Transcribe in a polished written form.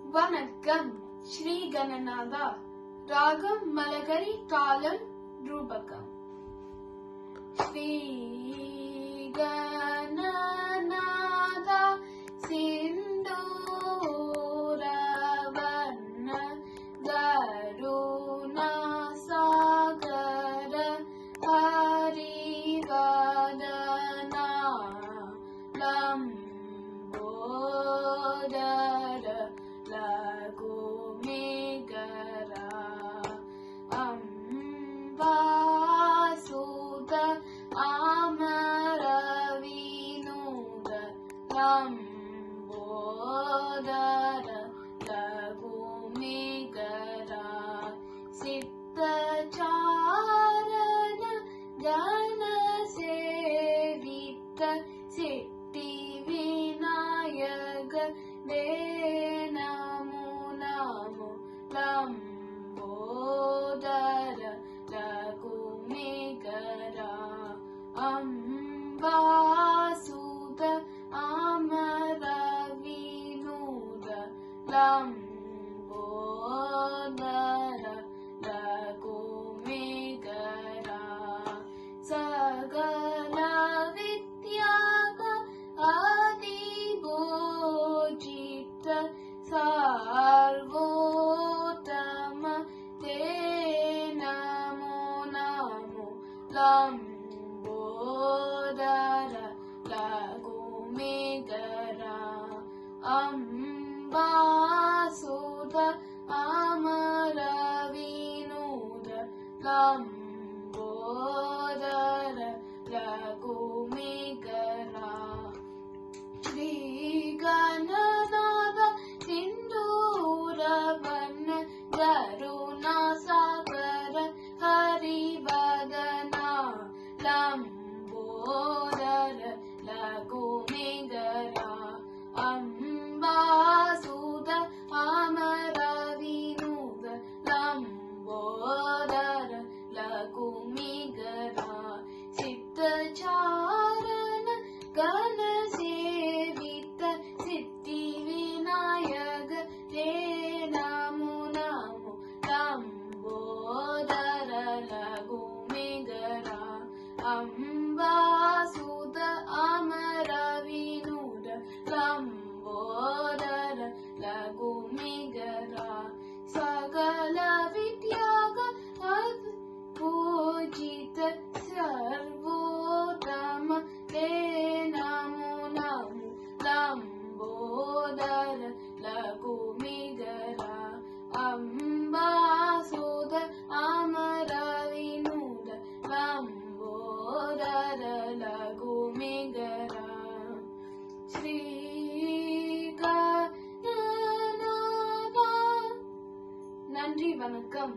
வணக்கம். ஸ்ரீ கணநாதா. ராகம் மலகரி, தாளம் ரூபகம். ஸ்ரீ கணநாதா சிந்தூர வர்ண கருணா சாகர ஹரிவதனா லம்போதர ಲಘುಮೇಘರಾ ಅಂಬಾಸುತ ಅಮರ ವಿನೋದ ಲಂಬೋದರ ಲಘುಮೇಘರಾ ಸಿದ್ಧಚಾರಣ ಜನ ಸೇವಿತ ಸಿದ್ಧಿ ವಿನಾಯಕ ನಮೋ ನಮೋ ಲಂಬೋದರ ಲಘುಮೇಘರಾ ಅಂಬಾಸುತ ಅಮರ ವಿನೋದ ಲಂಬೋದರ ಲಘುಮೇಘರಾ ಸಕಲ ವಿದ್ಯಾಗ ಆದಿಭೂಜಿತ ಸರ್ವೋತ್ತಮ ತೇ ನಮೋ ನಮೋ ಲಂಬೋದರ ಲಘುಮೇಘರಾ ಅಂಬಾಸುತ ಅಮರ ವಿನೋದ ಲಂಬೋದರ ಲಘುಮೇಘರಾ ಶ್ರೀ ಗಣನಾದ ಸಿಂಧೂರ ವರ್ಣ ಕರುಣಾ ಸಾಗರ ಹರಿವದನಾ ಲಂಬೋದರ ಲಘುಮೇಘರಾ ಅಂಬಾಸುತ ಅಮರ ವಿನೋದ ಲಂಬೋದರ ಲಘುಮೇಘರಾ ಸಿದ್ಧಚಾರಣ ಗಣ ಸೇವಿತ ಸಿದ್ಧಿ ವಿನಾಯಕ ತೇ ನಮೋ ನಮೋ ಲಂಬೋದರ ಲಘುಮೇಘರಾ ಅಂಬಾಸುತ ಅಮರ ವಿನೋದ ಲಂಬೋದರ ಲಘುಮೇಘರಾ ಸಕಲ ವಿದ್ಯಾಗ ಪೂಜಿತ ಸರ್ವೋತ್ತಮ ತೇ ನಮೋ ನಮೋ ಲಂಬೋದರ ಲಘುಮೇಘರಾ ಅಂಬಾಸುತ ಅಮರ ವಿನೋದ ಲಂಬೋದರ ಲಘುಮೇಘರಾ ಶ್ರೀ ಗಣನಾಥ. நன்றி, வணக்கம்.